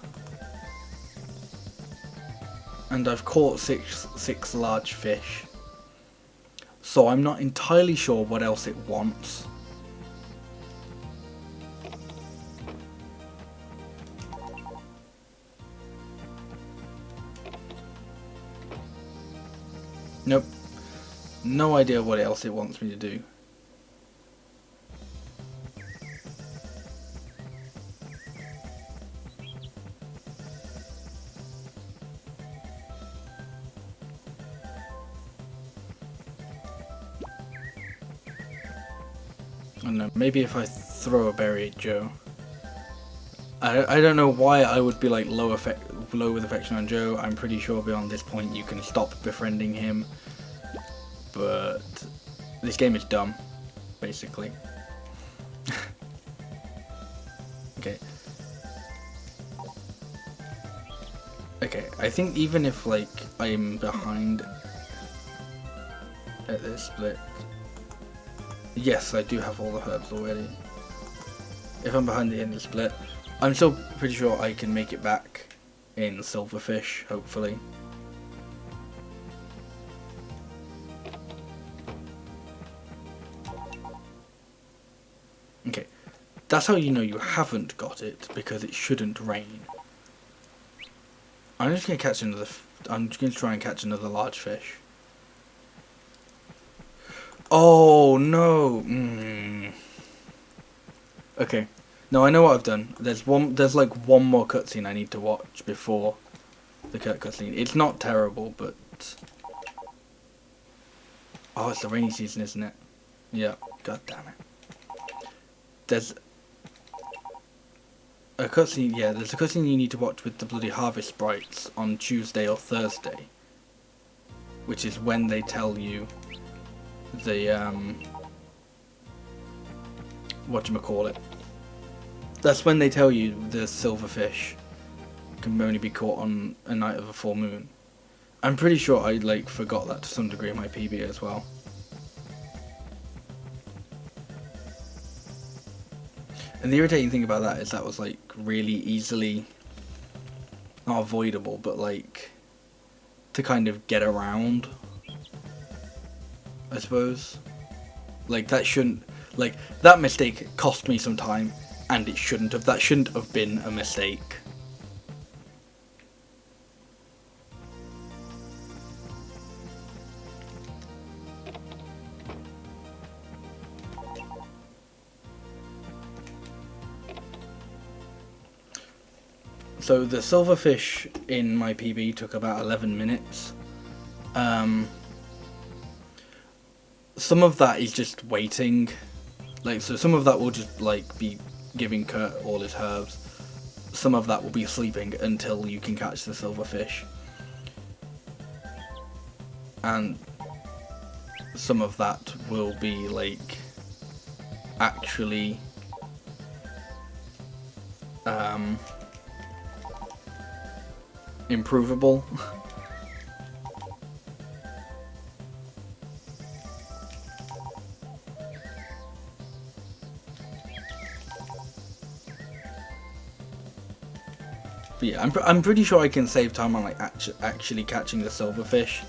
and I've caught six large fish, so I'm not entirely sure what else it wants. Nope. No idea what else it wants me to do. I don't know, maybe if I throw a berry at Joe. I don't know why I would be like low with affection on Joe. I'm pretty sure beyond this point you can stop befriending him. But this game is dumb, basically. Okay. Okay, I think even if like I'm behind at this split. Yes, I do have all the herbs already. If I'm behind the end of the split, I'm still pretty sure I can make it back in silverfish, hopefully. Okay, that's how you know you haven't got it, because it shouldn't rain. I'm just gonna catch another. I'm just gonna try and catch another large fish. Oh no! Okay, no, I know what I've done. There's like one more cutscene I need to watch before the cutscene. It's not terrible, but oh, it's the rainy season, isn't it? Yeah. God damn it. There's a cutscene. Yeah, there's a cutscene you need to watch with the bloody harvest sprites on Tuesday or Thursday, which is when they tell you the whatchamacallit. That's when they tell you the silverfish can only be caught on a night of a full moon. I'm pretty sure I like forgot that to some degree in my PB as well. And the irritating thing about that is that was like really easily, not avoidable, but like to kind of get around, I suppose. Like that shouldn't, like that mistake cost me some time, and it shouldn't have. That shouldn't have been a mistake. So the silverfish in my PB took about 11 minutes. Some of that is just waiting. Like, so some of that will just like be giving Kurt all his herbs. Some of that will be sleeping until you can catch the silverfish. And some of that will be like actually improvable. But yeah, I'm pretty sure I can save time on like actually catching the silverfish.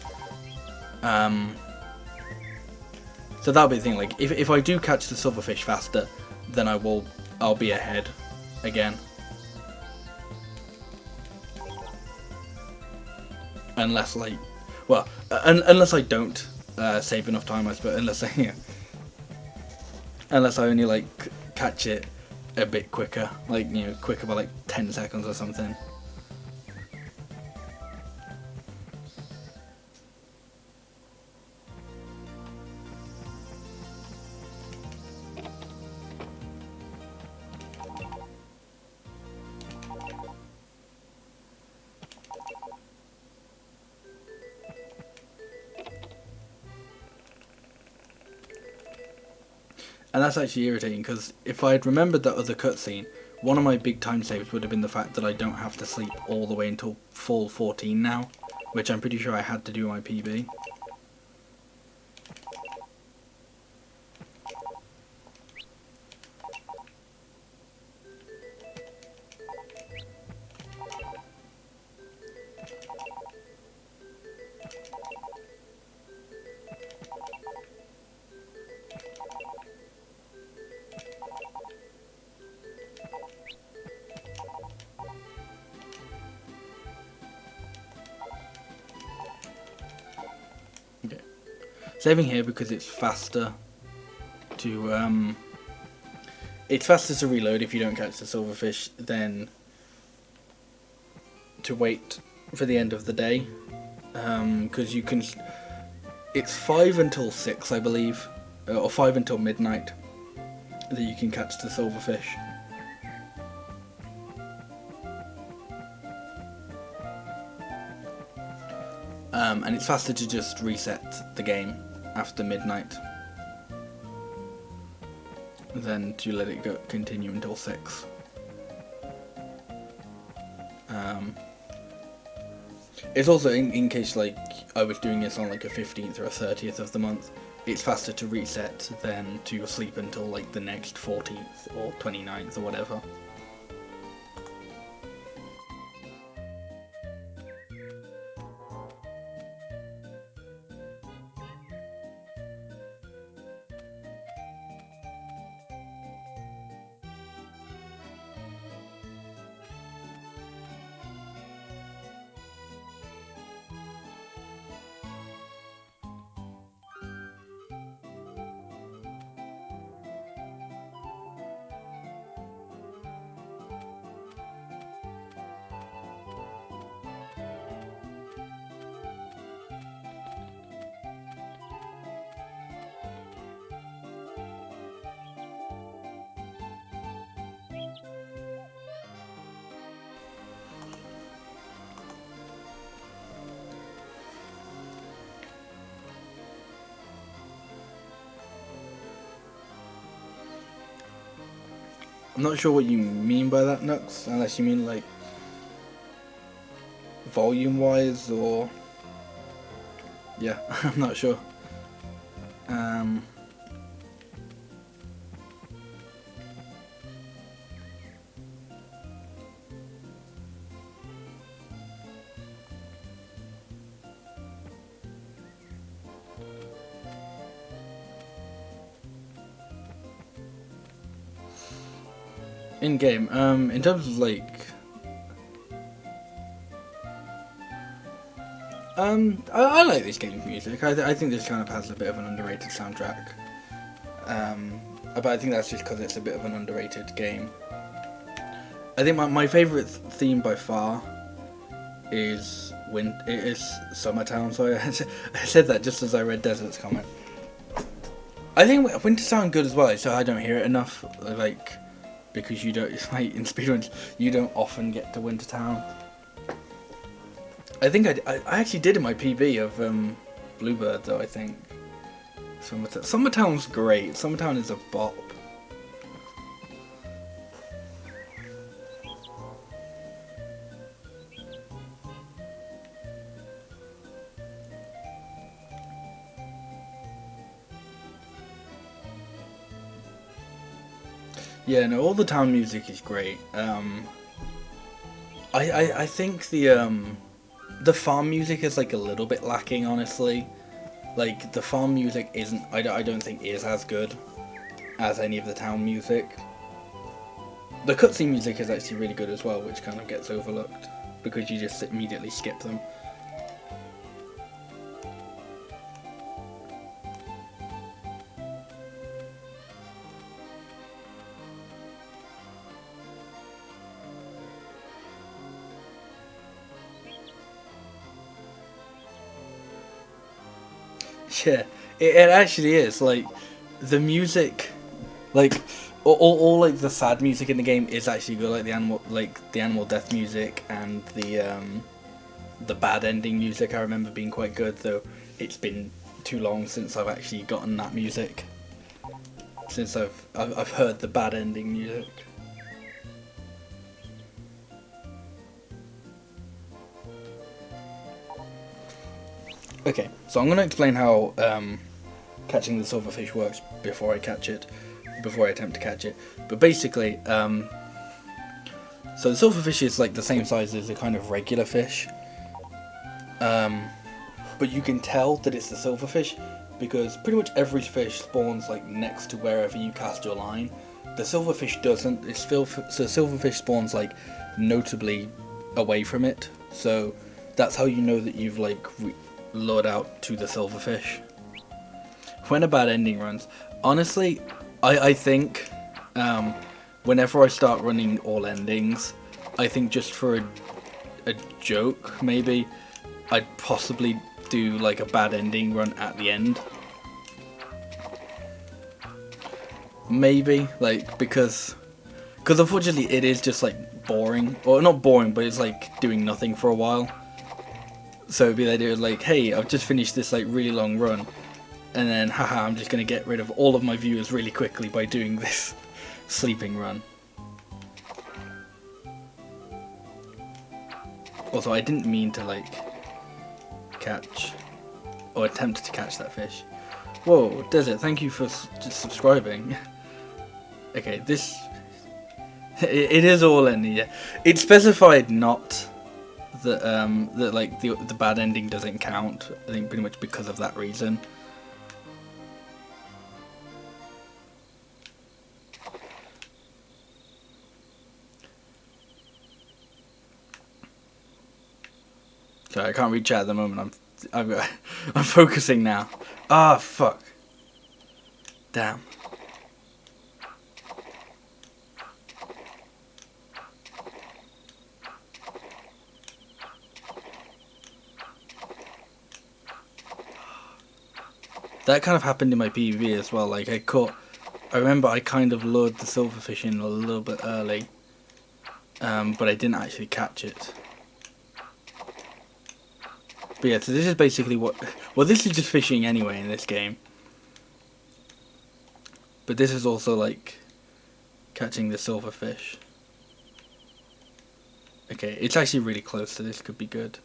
So that'll be the thing. Like if I do catch the silverfish faster, then I'll be ahead again. Unless like, well, unless I don't save enough time, I suppose. Unless I only like catch it a bit quicker, like, you know, quicker by like 10 seconds or something. And that's actually irritating, because if I had remembered that other cutscene, one of my big time saves would have been the fact that I don't have to sleep all the way until full 14 now, which I'm pretty sure I had to do my PB. Okay. Saving here because it's faster to reload if you don't catch the silverfish than to wait for the end of the day, because you can. It's 5 until 6, I believe, or 5 until midnight that you can catch the silverfish. And it's faster to just reset the game after midnight than to let it continue until 6. It's also, in case like I was doing this on like a 15th or a 30th of the month, it's faster to reset than to sleep until like the next 14th or 29th or whatever. I'm not sure what you mean by that, Nux, unless you mean like volume wise or yeah, I'm not sure. In game, in terms of like, I like this game's music. I think this kind of has a bit of an underrated soundtrack. But I think that's just because it's a bit of an underrated game. I think my favourite theme by far is Summertown. Sorry, I said that just as I read Desert's comment. I think Wintertown good as well, so I don't hear it enough. Like, because you don't, like in speedruns, you don't often get to Wintertown. I think I actually did in my PB of Bluebird though. I think Summertown's great. Summertown is a bop. Yeah, no, all the town music is great. I think the farm music is like a little bit lacking, honestly. Like the farm music isn't, I don't think is as good as any of the town music. The cutscene music is actually really good as well, which kind of gets overlooked because you just immediately skip them. Yeah, it actually is. Like, the music, like, all like the sad music in the game is actually good. Like the animal death music and the bad ending music. I remember being quite good, though it's been too long since I've actually gotten that music. Since I've heard the bad ending music. Okay, so I'm going to explain how catching the silverfish works before I attempt to catch it. But basically, so the silverfish is like the same size as a kind of regular fish. But you can tell that it's the silverfish because pretty much every fish spawns like next to wherever you cast your line. The silverfish doesn't. So silverfish spawns like notably away from it. So that's how you know that you've like lured out to the silverfish. When a bad ending runs, honestly, I think whenever I start running all endings, I think just for a joke, maybe I'd possibly do like a bad ending run at the end. Maybe, like, because unfortunately it is just like boring, or not boring, but it's like doing nothing for a while. So it'd be the idea of like, hey, I've just finished this like really long run, and then haha, I'm just gonna get rid of all of my viewers really quickly by doing this sleeping run. Also, I didn't mean to like catch or attempt to catch that fish. Whoa, Desert, thank you for just subscribing. Okay, this it is all ending. Yeah, it's specified not that that like the bad ending doesn't count. I think pretty much because of that reason. Sorry, I can't read chat at the moment. I'm focusing now. Ah, fuck. Damn. That kind of happened in my PvP as well. Like I remember I kind of lured the silverfish in a little bit early, but I didn't actually catch it. But yeah, so this is basically well, this is just fishing anyway in this game. But this is also like catching the silverfish. Okay, it's actually really close, so this could be good.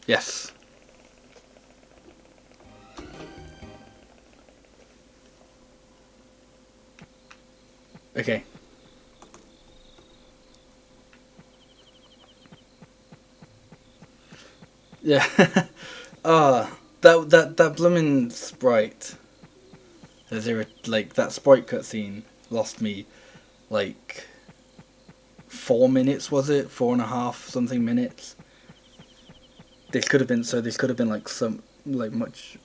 Yes. Okay. Yeah. That blooming Sprite. Like that Sprite cutscene lost me like 4 minutes, was it? 4.5 something minutes. This could have been like some like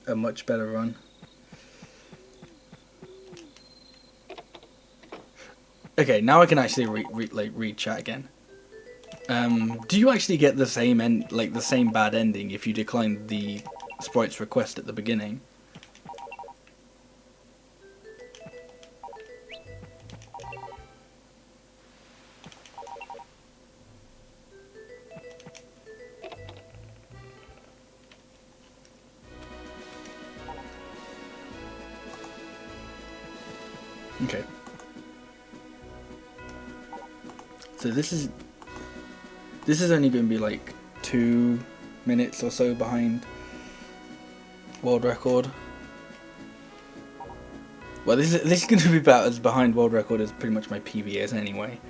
a much better run. Okay, now I can actually read chat again. Do you actually get the same the same bad ending if you decline the sprite's request at the beginning? Okay. So this is only going to be like 2 minutes or so behind world record. Well, this is going to be about as behind world record as pretty much my PB is anyway.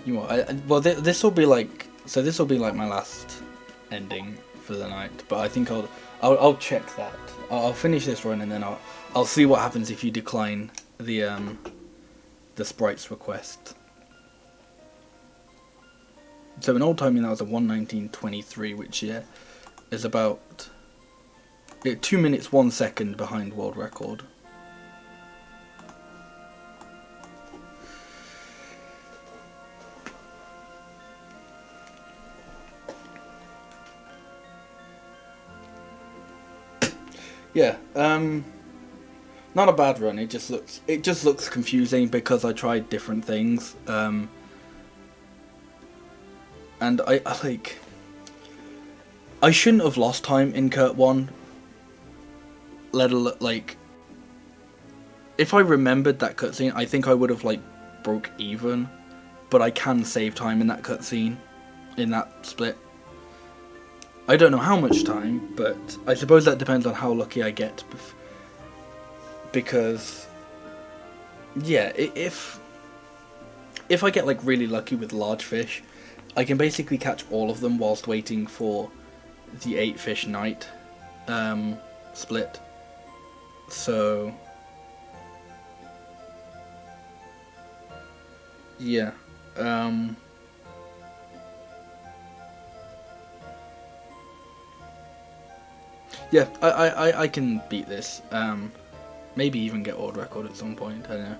You know what? Well, this will be like this will be like my last ending for the night. But I think I'll check that. I'll finish this run and then I'll see what happens if you decline the sprite's request. So in old timing that was a 1:19:23, which is about 2 minutes 1 second behind world record. Yeah, not a bad run. It just looks confusing because I tried different things. And I shouldn't have lost time in Kurt 1. If I remembered that cutscene, I think I would have broke even. But I can save time in that cutscene, in that split. I don't know how much time, but I suppose that depends on how lucky I get. Because, yeah, if I get really lucky with large fish, I can basically catch all of them whilst waiting for the 8 fish night split. So, yeah. Yeah, I can beat this. Maybe even get world record at some point. I don't know.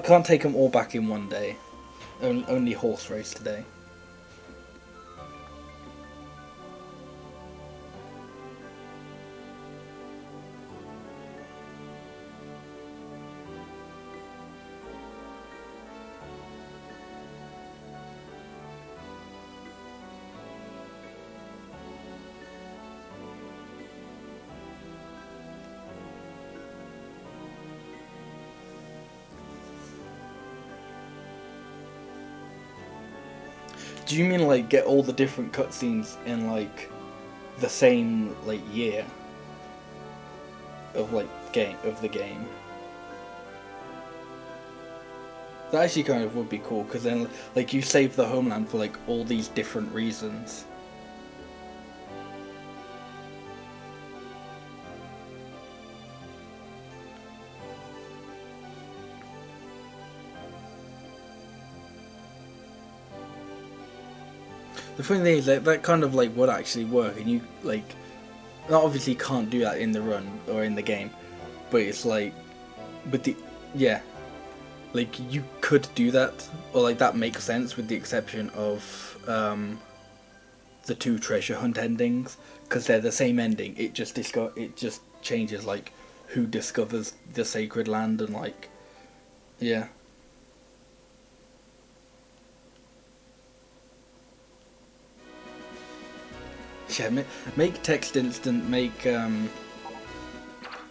Can't take them all back in one day. Only horse race today. Do you mean get all the different cutscenes in the same year of the game? That actually kind of would be cool because then you save the homeland for all these different reasons. The funny thing is that kind of would actually work, and you that obviously can't do that in the run or in the game, but it's but yeah, you could do that, or that makes sense with the exception of the 2 treasure hunt endings because they're the same ending. It just changes who discovers the sacred land and yeah. Yeah, make text instant, make I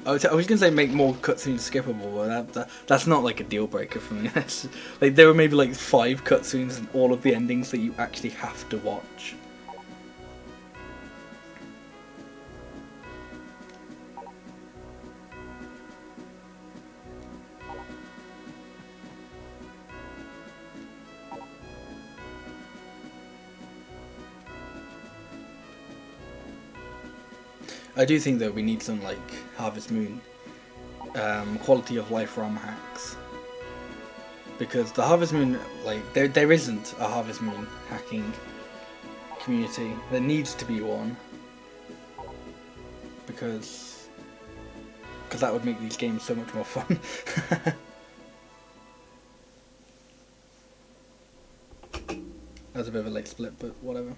was gonna say make more cutscenes skippable, but that's not a deal breaker for me. That's, there were maybe 5 cutscenes and all of the endings that you actually have to watch. I do think that we need some like Harvest Moon quality of life ROM hacks, because the Harvest Moon, like there isn't a Harvest Moon hacking community. There needs to be one, because that would make these games so much more fun. That was a bit of a leg split, but whatever.